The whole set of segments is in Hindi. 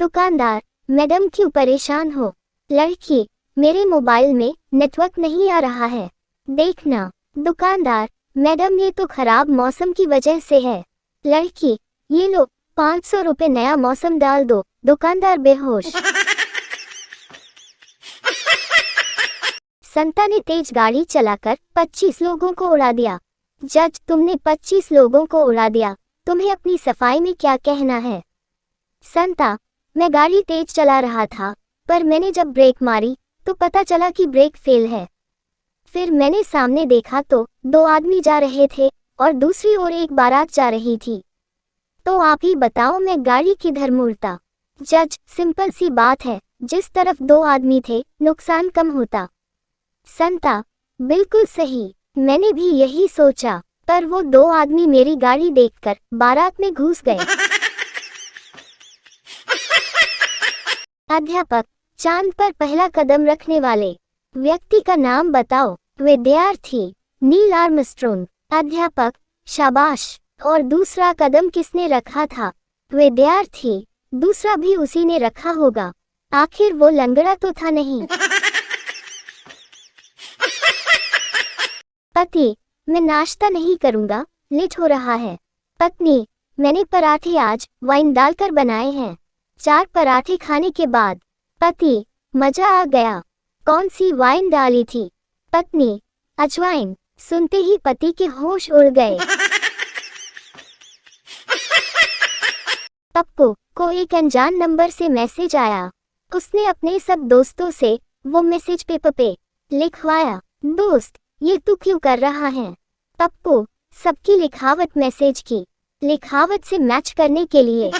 दुकानदार, मैडम क्यों परेशान हो? लड़की, मेरे मोबाइल में नेटवर्क नहीं आ रहा है, देखना। दुकानदार, मैडम ये तो खराब मौसम की वजह से है। लड़की, ये लो 500 रुपये नया मौसम डाल दो। दुकानदार बेहोश। संता ने तेज गाड़ी चलाकर 25 लोगों को उड़ा दिया। जज, तुमने 25 लोगों को उड़ा दिया, तुम्हें अपनी सफाई में क्या कहना है? संता, मैं गाड़ी तेज चला रहा था, पर मैंने जब ब्रेक मारी तो पता चला कि ब्रेक फेल है। फिर मैंने सामने देखा तो 2 आदमी जा रहे थे और दूसरी ओर एक बारात जा रही थी। तो आप ही बताओ मैं गाड़ी किधर मोड़ता? जज, सिंपल सी बात है, जिस तरफ 2 आदमी थे नुकसान कम होता। संता, बिल्कुल सही, मैंने भी यही सोचा, पर वो 2 आदमी मेरी गाड़ी देखकर बारात में घुस गए। अध्यापक, चांद पर पहला कदम रखने वाले व्यक्ति का नाम बताओ। विद्यार्थी, नील आर्मस्ट्रॉन्ग। अध्यापक, शाबाश। और दूसरा कदम किसने रखा था? विद्यार्थी, दूसरा भी उसी ने रखा होगा, आखिर वो लंगड़ा तो था नहीं। पति, मैं नाश्ता नहीं करूंगा, लेट हो रहा है। पत्नी, मैंने पराठे आज वाइन डालकर बनाए हैं, 4 पराठे खाने के बाद। पति, मजा आ गया, कौन सी वाइन डाली थी? पत्नी, अजवाइन। सुनते ही पति के होश उड़ गए। पप्पू को एक अनजान नंबर से मैसेज आया। उसने अपने सब दोस्तों से वो मैसेज पेपर पे लिखवाया। दोस्त, ये तू क्यों कर रहा है? पप्पू, सबकी लिखावट मैसेज की लिखावट से मैच करने के लिए।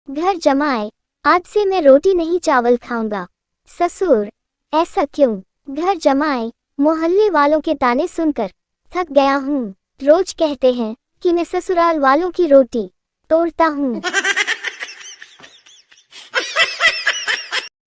घर जमाए, आज से मैं रोटी नहीं चावल खाऊंगा। ससुर, ऐसा क्यों? घर जमाए, मोहल्ले वालों के ताने सुनकर थक गया हूँ। रोज कहते हैं कि मैं ससुराल वालों की रोटी तोड़ता हूँ।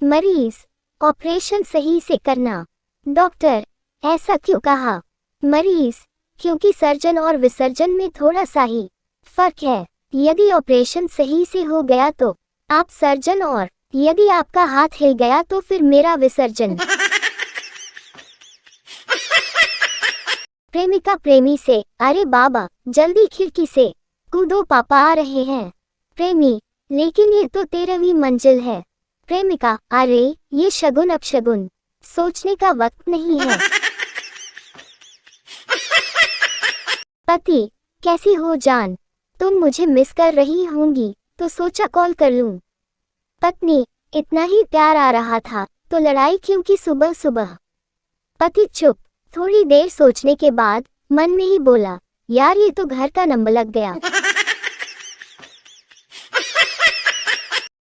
मरीज, ऑपरेशन सही से करना। डॉक्टर, ऐसा क्यों कहा? मरीज, क्योंकि सर्जन और विसर्जन में थोड़ा सा ही फर्क है। यदि ऑपरेशन सही से हो गया तो आप सर्जन, और यदि आपका हाथ हिल गया तो फिर मेरा विसर्जन। प्रेमिका प्रेमी से, अरे बाबा जल्दी खिड़की से कूदो, पापा आ रहे हैं। प्रेमी, लेकिन ये तो 13वीं मंजिल है। प्रेमिका, अरे ये शगुन अपशगुन, सोचने का वक्त नहीं है। पति, कैसी हो जान? तुम मुझे मिस कर रही होंगी तो सोचा कॉल कर लूं। पत्नी, इतना ही प्यार आ रहा था तो लड़ाई क्यों की सुबह सुबह? पति चुप, थोड़ी देर सोचने के बाद मन में ही बोला, यार ये तो घर का नंबर लग गया।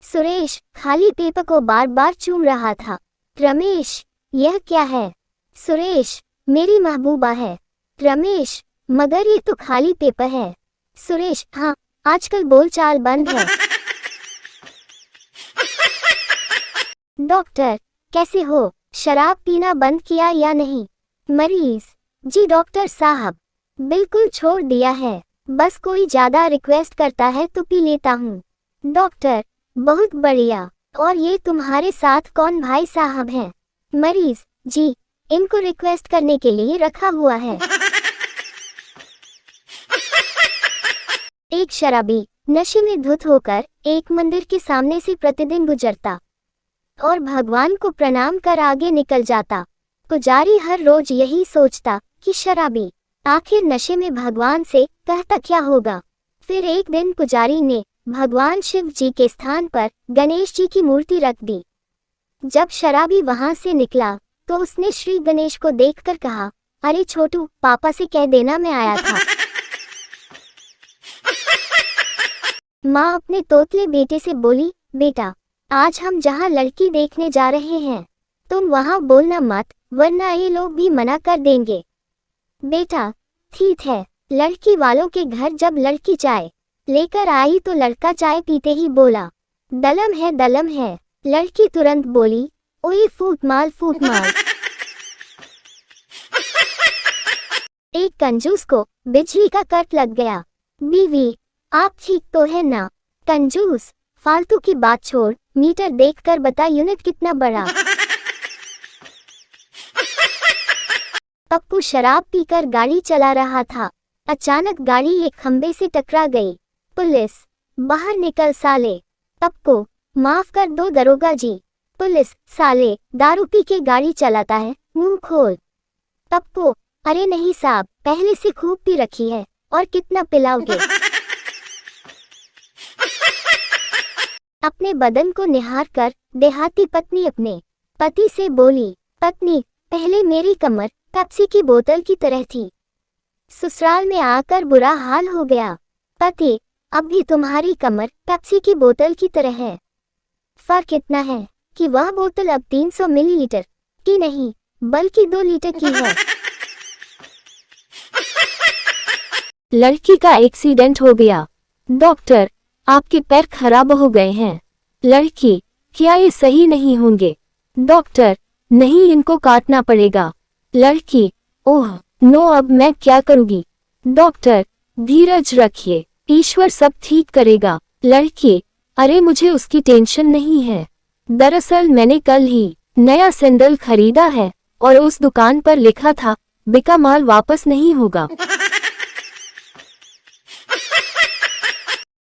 सुरेश खाली पेपर को बार बार चूम रहा था। रमेश, यह क्या है? सुरेश, मेरी महबूबा है। रमेश, मगर ये तो खाली पेपर है। सुरेश, हाँ, आजकल बोलचाल बंद है। डॉक्टर, कैसे हो? शराब पीना बंद किया या नहीं? मरीज, जी डॉक्टर साहब, बिल्कुल छोड़ दिया है, बस कोई ज्यादा रिक्वेस्ट करता है तो पी लेता हूँ। डॉक्टर, बहुत बढ़िया। और ये तुम्हारे साथ कौन भाई साहब हैं? मरीज, जी, इनको रिक्वेस्ट करने के लिए रखा हुआ है। एक शराबी नशे में धुत होकर एक मंदिर के सामने से प्रतिदिन गुजरता और भगवान को प्रणाम कर आगे निकल जाता। पुजारी हर रोज यही सोचता कि शराबी आखिर नशे में भगवान से कहता क्या होगा। फिर एक दिन पुजारी ने भगवान शिव जी के स्थान पर गणेश जी की मूर्ति रख दी। जब शराबी वहां से निकला तो उसने श्री गणेश को देखकर कहा, अरे छोटू, पापा से कह देना मैं आया था। माँ अपने तोतले बेटे से बोली, बेटा, आज हम जहाँ लड़की देखने जा रहे हैं तुम वहाँ बोलना मत, वरना ये लोग भी मना कर देंगे। बेटा, ठीक है। लड़की वालों के घर जब लड़की चाय लेकर आई तो लड़का चाय पीते ही बोला, दलम है दलम है। लड़की तुरंत बोली, ओए फूट माल फूट माल। एक कंजूस को बिजली का कट लग गया। बीवी, आप ठीक तो है ना? कंजूस, फालतू की बात छोड़, मीटर देखकर बता यूनिट कितना बड़ा। पप्पू शराब पीकर गाड़ी चला रहा था। अचानक गाड़ी एक खंबे से टकरा गई। पुलिस, बाहर निकल साले। पप्पू, माफ कर दो दरोगा जी। पुलिस, साले, दारू पी के गाड़ी चलाता है, मुंह खोल। पप्पू, अरे नहीं साहब, पहले से खूब पी रखी है, और कितना पिलाओगे? अपने बदन को निहार कर देहाती पत्नी अपने पति से बोली, पत्नी, पहले मेरी कमर पेप्सी की बोतल की तरह थी, ससुराल में आकर बुरा हाल हो गया। पति, अब भी तुम्हारी कमर पेप्सी की बोतल की तरह है। फर्क इतना है कि वह बोतल अब 300 मिलीलीटर की नहीं, बल्कि 2 लीटर की है। लड़की का एक्सीडेंट हो गया। डॉक्टर, आपके पैर खराब हो गए हैं। लड़की, क्या ये सही नहीं होंगे? डॉक्टर, नहीं, इनको काटना पड़ेगा। लड़की, ओह नो, अब मैं क्या करूँगी? डॉक्टर, धीरज रखिए, ईश्वर सब ठीक करेगा। लड़की, अरे मुझे उसकी टेंशन नहीं है। दरअसल मैंने कल ही नया सैंडल खरीदा है और उस दुकान पर लिखा था बिका माल वापस नहीं होगा।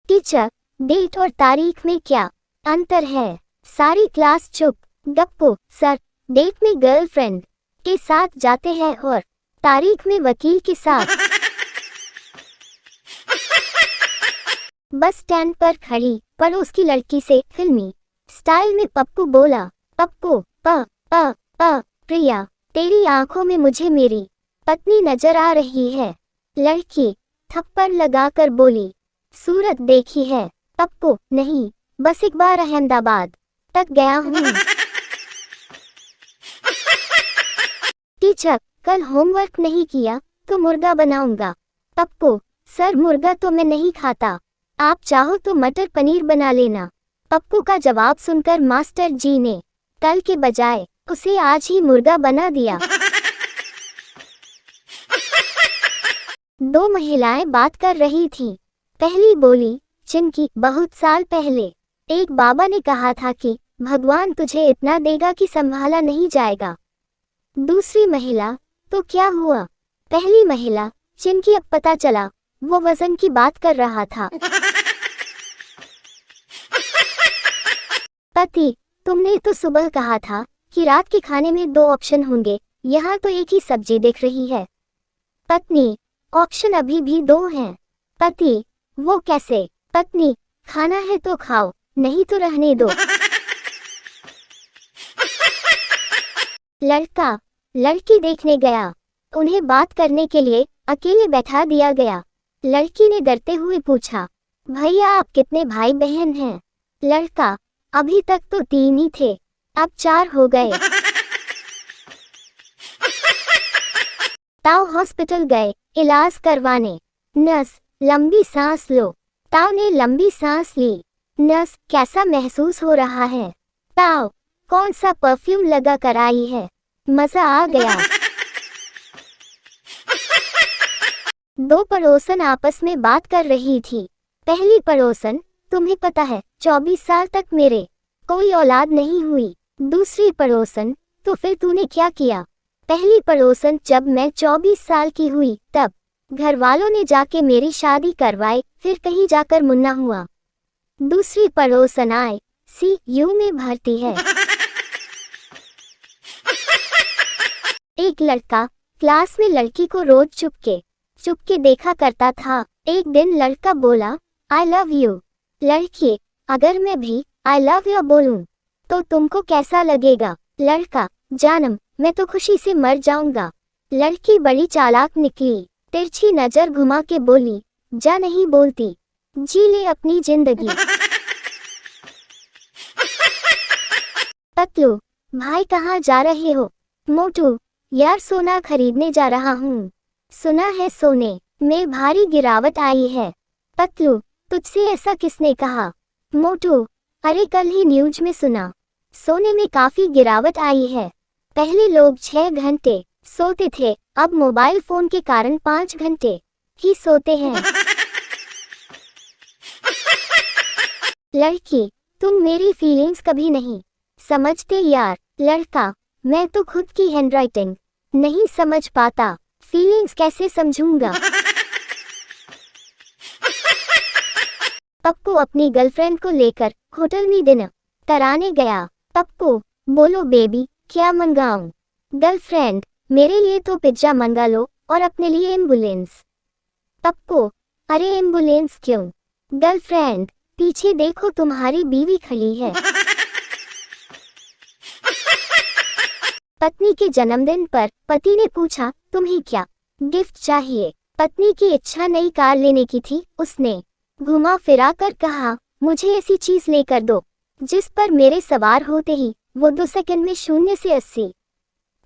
टीचर, डेट और तारीख में क्या अंतर है? सारी क्लास चुप। गप्पू, सर, डेट में गर्लफ्रेंड के साथ जाते हैं और तारीख में वकील के साथ। बस स्टैंड पर खड़ी पड़ोस की लड़की से फिल्मी स्टाइल में पप्पू बोला, पप्पू, प्रिया, तेरी आंखों में मुझे मेरी पत्नी नजर आ रही है। लड़की थप्पड़ लगाकर बोली, सूरत देखी है? पप्पू, नहीं, बस एक बार अहमदाबाद तक गया हूँ। टीचर, कल होमवर्क नहीं किया तो मुर्गा बनाऊंगा। पप्पू, सर, मुर्गा तो मैं नहीं खाता, आप चाहो तो मटर पनीर बना लेना। पप्पू का जवाब सुनकर मास्टर जी ने कल के बजाय उसे आज ही मुर्गा बना दिया। दो महिलाएं बात कर रही थीं। पहली बोली, चिंकी, बहुत साल पहले एक बाबा ने कहा था कि भगवान तुझे इतना देगा कि संभाला नहीं जाएगा। दूसरी महिला, तो क्या हुआ? पहली महिला, चिंकी, अब पता चला वो वजन की बात कर रहा था। पति, तुमने तो सुबह कहा था कि रात के खाने में 2 ऑप्शन होंगे, यहाँ तो एक ही सब्जी दिख रही है। पत्नी, ऑप्शन अभी भी 2 हैं। पति, वो कैसे? पत्नी, खाना है तो खाओ, नहीं तो रहने दो। लड़का लड़की देखने गया। उन्हें बात करने के लिए अकेले बैठा दिया गया। लड़की ने डरते हुए पूछा, भैया आप कितने भाई बहन हैं? लड़का, अभी तक तो 3 ही थे, अब 4 हो गए। ताऊ हॉस्पिटल गए इलाज करवाने। नर्स, लंबी सांस लो। ताऊ ने लंबी सांस ली। नर्स, कैसा महसूस हो रहा है? ताऊ, कौन सा परफ्यूम लगा कर आई है? मजा आ गया। 2 पड़ोसन आपस में बात कर रही थी। पहली पड़ोसन, तुम्हें पता है 24 साल तक मेरे कोई औलाद नहीं हुई। दूसरी पड़ोसन, तो फिर तूने क्या किया? पहली पड़ोसन, जब मैं 24 साल की हुई तब घर वालों ने जाके मेरी शादी करवाई, फिर कहीं जाकर मुन्ना हुआ। दूसरी पड़ोसन, ICU में भर्ती है। एक लड़का क्लास में लड़की को रोज चुपके देखा करता था। एक दिन लड़का बोला, आई लव यू। लड़की, अगर मैं भी आई लव यू बोलूं तो तुमको कैसा लगेगा? लड़का, जानम, मैं तो खुशी से मर जाऊंगा। लड़की बड़ी चालाक निकली, तिरछी नजर घुमा के बोली, जा नहीं बोलती, जी ले अपनी जिंदगी। पतलू, भाई कहाँ जा रहे हो? मोटू, यार सोना खरीदने जा रहा हूँ। सुना है सोने में भारी गिरावट आई है। पतलू, तुझसे ऐसा किसने कहा? मोटू, अरे कल ही न्यूज में सुना, सोने में काफी गिरावट आई है। पहले लोग 6 घंटे सोते थे, अब मोबाइल फोन के कारण 5 घंटे ही सोते हैं। लड़की, तुम मेरी फीलिंग्स कभी नहीं समझते यार। लड़का, मैं तो खुद की हैंडराइटिंग नहीं समझ पाता, फीलिंग्स कैसे समझूंगा। पप्पू अपनी गर्लफ्रेंड को लेकर होटल में डिनर कराने गया। पप्पू, बोलो बेबी, क्या मंगाऊं। गर्लफ्रेंड, मेरे लिए तो पिज्जा मंगा लो और अपने लिए एम्बुलेंस। पप्पू, अरे एम्बुलेंस क्यों। गर्लफ्रेंड, पीछे देखो तुम्हारी बीवी खड़ी है। पत्नी के जन्मदिन पर पति ने पूछा, तुम्हें क्या गिफ्ट चाहिए। पत्नी की इच्छा नई कार लेने की थी। उसने घुमा फिरा कर कहा, मुझे ऐसी चीज लेकर दो जिस पर मेरे सवार होते ही वो 2 सेकंड में 0 से 80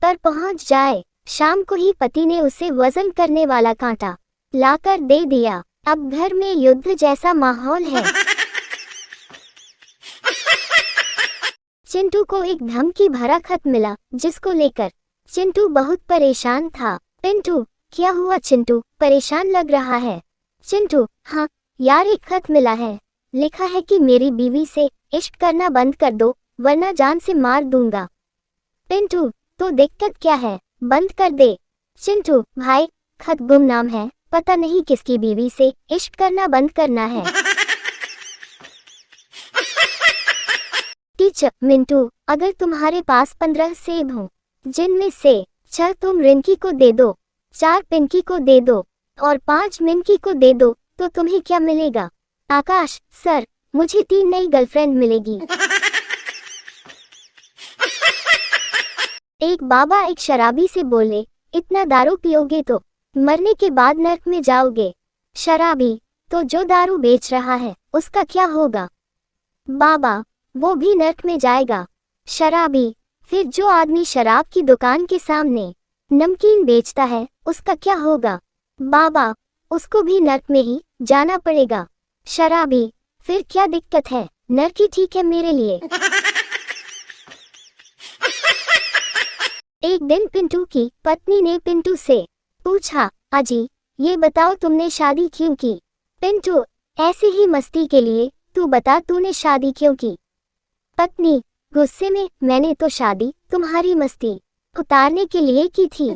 पर पहुंच जाए। शाम को ही पति ने उसे वजन करने वाला कांटा लाकर दे दिया। अब घर में युद्ध जैसा माहौल है। चिंटू को एक धमकी भरा खत मिला जिसको लेकर चिंटू बहुत परेशान था। पिंटू, क्या हुआ चिंटू, परेशान लग रहा है। चिंटू, हाँ यार, एक खत मिला है। लिखा है कि मेरी बीवी से इश्क करना बंद कर दो वरना जान से मार दूंगा। पिंटू, तो दिक्कत क्या है, बंद कर दे। चिंटू, भाई खत गुमनाम है, पता नहीं किसकी बीवी से इश्क करना बंद करना है। टीचर, मिंटू, अगर तुम्हारे पास 15 सेब हों जिनमें से 6 तुम रिंकी को दे दो, 4 पिंकी को दे दो और 5 मिंकी को दे दो तो तुम्हें क्या मिलेगा। आकाश, सर, मुझे 3 नई गर्लफ्रेंड मिलेगी। एक बाबा एक शराबी से बोले, इतना दारू पियोगे तो मरने के बाद नर्क में जाओगे। शराबी, तो जो दारू बेच रहा है उसका क्या होगा। बाबा, वो भी नर्क में जाएगा। शराबी, फिर जो आदमी शराब की दुकान के सामने नमकीन बेचता है उसका क्या होगा। बाबा, उसको भी नर्क में ही जाना पड़ेगा। शराबी, फिर क्या दिक्कत है, नर्क ही ठीक है मेरे लिए। एक दिन पिंटू की पत्नी ने पिंटू से पूछा, अजी ये बताओ तुमने शादी क्यों की। पिंटू, ऐसे ही मस्ती के लिए, तू बता तूने शादी क्यों की। पत्नी गुस्से में, मैंने तो शादी तुम्हारी मस्ती उतारने के लिए की थी।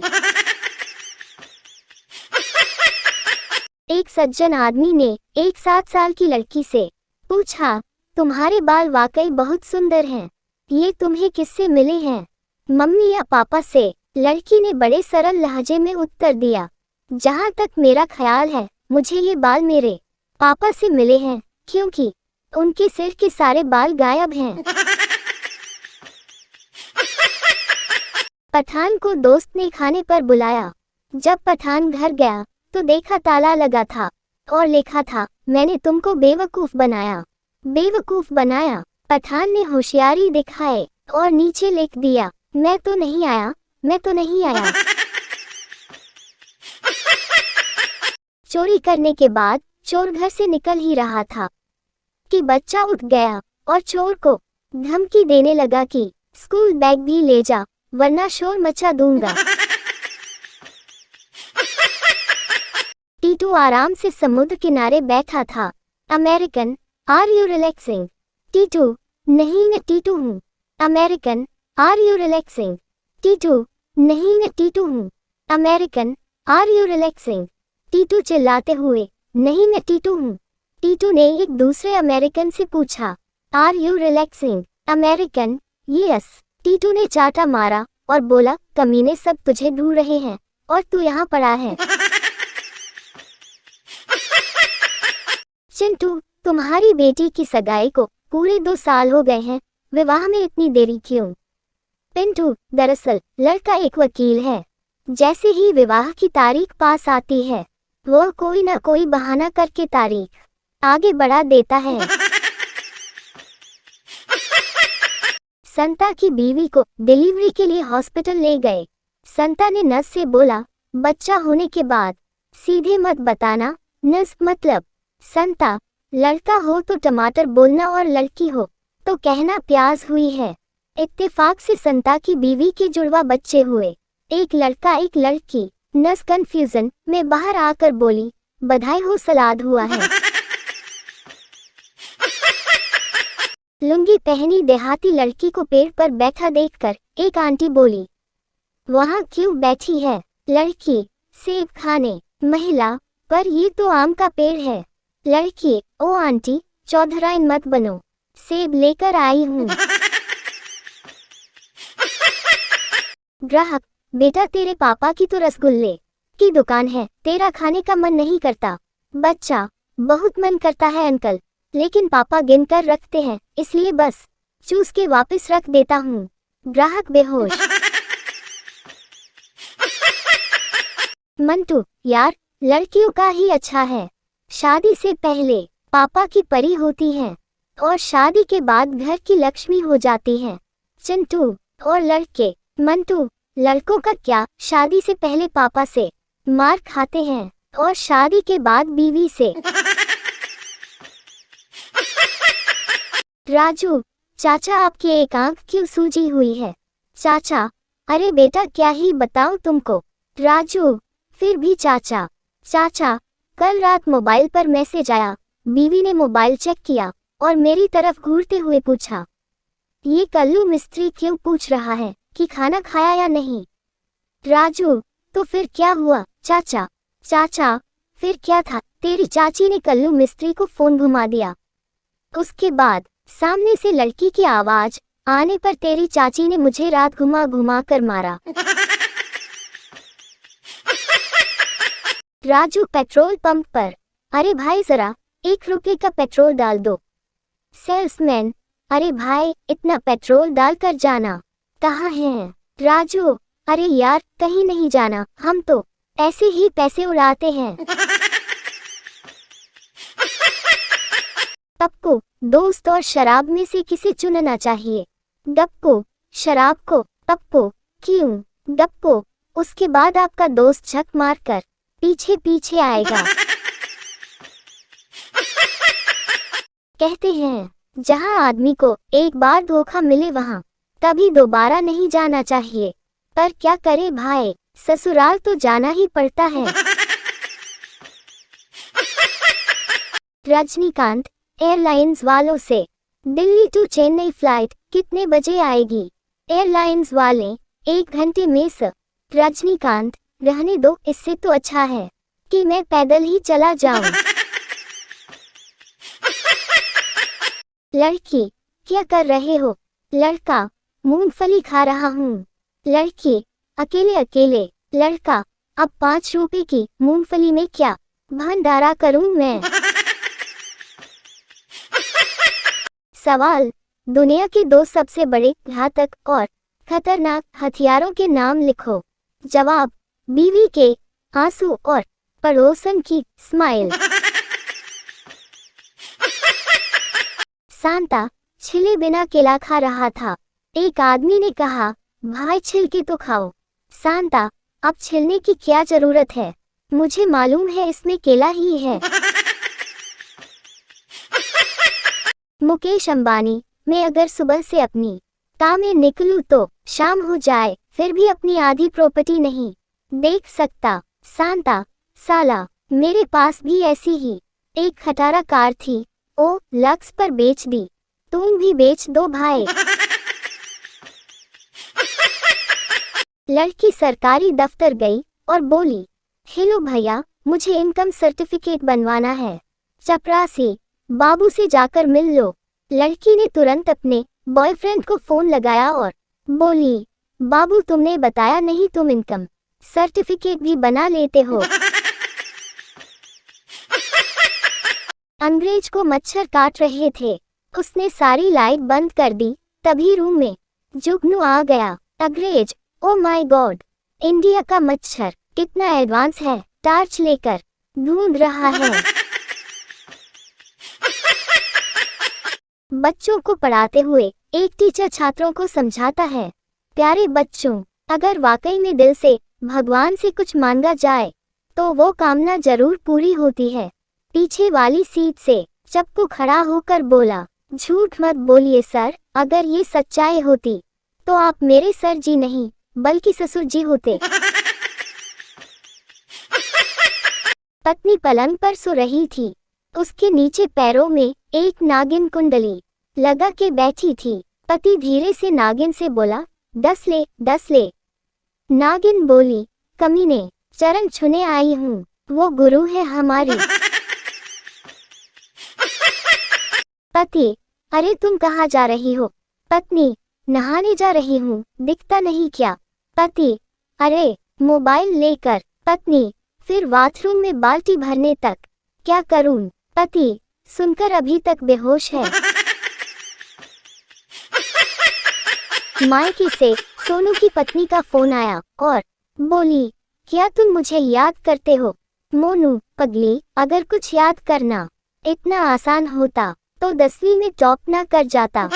एक सज्जन आदमी ने एक 7 साल की लड़की से पूछा, तुम्हारे बाल वाकई बहुत सुंदर हैं, ये तुम्हें किससे मिले हैं, मम्मी या पापा से। लड़की ने बड़े सरल लहजे में उत्तर दिया, जहाँ तक मेरा ख्याल है मुझे ये बाल मेरे पापा से मिले हैं, क्योंकि उनके सिर के सारे बाल गायब हैं। पठान को दोस्त ने खाने पर बुलाया। जब पठान घर गया तो देखा ताला लगा था और लिखा था, मैंने तुमको बेवकूफ बनाया। बेवकूफ बनाया। पठान ने होशियारी दिखाए और नीचे लिख दिया, मैं तो नहीं आया, मैं तो नहीं आया। चोरी करने के बाद चोर घर से निकल ही रहा था कि बच्चा उठ गया और चोर को धमकी देने लगा कि स्कूल बैग भी ले जा वरना शोर मचा दूंगा। टीटू आराम से समुद्र किनारे बैठा था। American, are you relaxing. Titu, नहीं मैं टीटू हूँ। American, are you relaxing. Titu, नहीं मैं टीटू हूँ। American, are you relaxing. Titu चिल्लाते हुए, नहीं मैं टीटू हूँ। टीटू ने एक दूसरे अमेरिकन से पूछा, are you relaxing. American, yes. Titu ने चाटा मारा और बोला, कमीने सब तुझे ढूंढ रहे हैं और तू यहाँ पड़ा है। चिंटू, तुम्हारी बेटी की सगाई को पूरे 2 साल हो गए हैं, विवाह में इतनी देरी क्यों। पिंटू, दरअसल लड़का एक वकील है। जैसे ही विवाह की तारीख पास आती है वो कोई ना कोई बहाना करके तारीख आगे बढ़ा देता है। संता की बीवी को डिलीवरी के लिए हॉस्पिटल ले गए। संता ने नर्स से बोला, बच्चा होने के बाद सीधे मत बताना। नर्स, मतलब। संता, लड़का हो तो टमाटर बोलना और लड़की हो तो कहना प्याज हुई है। इत्तेफाक से संता की बीवी के जुड़वा बच्चे हुए, एक लड़का एक लड़की। नर्स कंफ्यूजन में बाहर आकर बोली, बधाई हो, सलाद हुआ है। लुंगी पहनी देहाती लड़की को पेड़ पर बैठा देखकर एक आंटी बोली, वहाँ क्यों बैठी है? लड़की, सेब खाने। महिला, पर ये तो आम का पेड़ है। लड़की, ओ आंटी, चौधराइन मत बनो, सेब लेकर आई हूँ। ग्राहक, बेटा तेरे पापा की तो रसगुल्ले की दुकान है, तेरा खाने का मन नहीं करता? बच्चा, बहुत मन करता है अंकल, लेकिन पापा गिन कर रखते हैं, इसलिए बस चूस के वापस रख देता हूँ। ग्राहक बेहोश। मंटू, यार लड़कियों का ही अच्छा है, शादी से पहले पापा की परी होती हैं और शादी के बाद घर की लक्ष्मी हो जाती हैं। चिंटू, और लड़के? मंटू, लड़कों का क्या, शादी से पहले पापा से मार खाते हैं और शादी के बाद बीवी से। राजू, चाचा आपकी एक आंख क्यों सूजी हुई है? चाचा, अरे बेटा क्या ही बताऊं तुमको। राजू, फिर भी चाचा। चाचा, कल रात मोबाइल पर मैसेज आया, बीवी ने मोबाइल चेक किया और मेरी तरफ घूरते हुए पूछा, ये कल्लू मिस्त्री क्यों पूछ रहा है कि खाना खाया या नहीं? राजू, तो फिर क्या हुआ चाचा? चाचा, फिर क्या था, तेरी चाची ने कल्लू मिस्त्री को फोन घुमा दिया। उसके बाद सामने से लड़की की आवाज आने पर तेरी चाची ने मुझे रात घुमा घुमा कर मारा। राजू पेट्रोल पंप पर, अरे भाई जरा 1 रुपए का पेट्रोल डाल दो। सेल्समैन, अरे भाई इतना पेट्रोल डाल कर जाना। कहाँ हैं? राजू, अरे यार कहीं नहीं जाना, हम तो ऐसे ही पैसे उड़ाते हैं। पप्पू, दोस्त और शराब में से किसे चुनना चाहिए? गप्पू, शराब को। पप्पू, क्यों? गप्पू, उसके बाद आपका दोस्त झक मारकर पीछे पीछे आएगा। कहते हैं जहां आदमी को एक बार धोखा मिले वहां कभी दोबारा नहीं जाना चाहिए, पर क्या करे भाई, ससुराल तो जाना ही पड़ता है। रजनीकांत, एयरलाइंस वालों से दिल्ली टू चेन्नई फ्लाइट कितने बजे आएगी? एयरलाइंस वाले, 1 घंटे में सर। रजनीकांत, रहने दो, इससे तो अच्छा है कि मैं पैदल ही चला जाऊं। लड़की, क्या कर रहे हो? लड़का, मूंगफली खा रहा हूँ। लड़की, अकेले अकेले? लड़का, अब 5 रुपए की मूंगफली में क्या भंडारा करूं मैं? सवाल, दुनिया के 2 सबसे बड़े घातक और खतरनाक हथियारों के नाम लिखो। जवाब, बीवी के आंसू और पड़ोसन की स्माइल। सांता छिले बिना केला खा रहा था। एक आदमी ने कहा, भाई छिल के तो खाओ। सांता, अब छिलने की क्या जरूरत है, मुझे मालूम है इसमें केला ही है। मुकेश अंबानी, मैं अगर सुबह से अपनी काम में निकलूं तो शाम हो जाए फिर भी अपनी आधी प्रॉपर्टी नहीं देख सकता। सांता, साला, मेरे पास भी ऐसी ही एक खटारा कार थी, ओ लक्स पर बेच दी, तुम भी बेच दो भाई। लड़की सरकारी दफ्तर गई और बोली, हेलो भैया, मुझे इनकम सर्टिफिकेट बनवाना है। चपरासी, बाबू से जाकर मिल लो। लड़की ने तुरंत अपने बॉयफ्रेंड को फोन लगाया और बोली, बाबू तुमने बताया नहीं तुम इनकम सर्टिफिकेट भी बना लेते हो। अंग्रेज को मच्छर काट रहे थे, उसने सारी लाइट बंद कर दी, तभी रूम में जुगनू आ गया। अंग्रेज, ओ माय गॉड, इंडिया का मच्छर कितना एडवांस है, टार्च लेकर ढूंढ रहा है। बच्चों को पढ़ाते हुए एक टीचर छात्रों को समझाता है, प्यारे बच्चों, अगर वाकई में दिल से भगवान से कुछ मांगा जाए तो वो कामना जरूर पूरी होती है। पीछे वाली सीट से चप्पू खड़ा होकर बोला, झूठ मत बोलिए सर, अगर ये सच्चाई होती तो आप मेरे सर जी नहीं बल्कि ससुर जी होते। पत्नी पलंग पर सो रही थी, उसके नीचे पैरों में एक नागिन कुंडली लगा के बैठी थी। पति धीरे से नागिन से बोला, 10 ले 10 ले। नागिन बोली, कमीने, चरण छूने आई हूँ, वो गुरु है हमारी। पति, अरे तुम कहाँ जा रही हो? पत्नी, नहाने जा रही हूँ, दिखता नहीं क्या? पति, अरे मोबाइल लेकर। पत्नी, फिर बाथरूम में बाल्टी भरने तक क्या करूँ? पति, सुनकर अभी तक बेहोश है। मायके से सोनू की पत्नी का फोन आया और बोली, क्या तुम मुझे याद करते हो? मोनू, पगली, अगर कुछ याद करना इतना आसान होता तो 10वीं में टॉप ना कर जाता।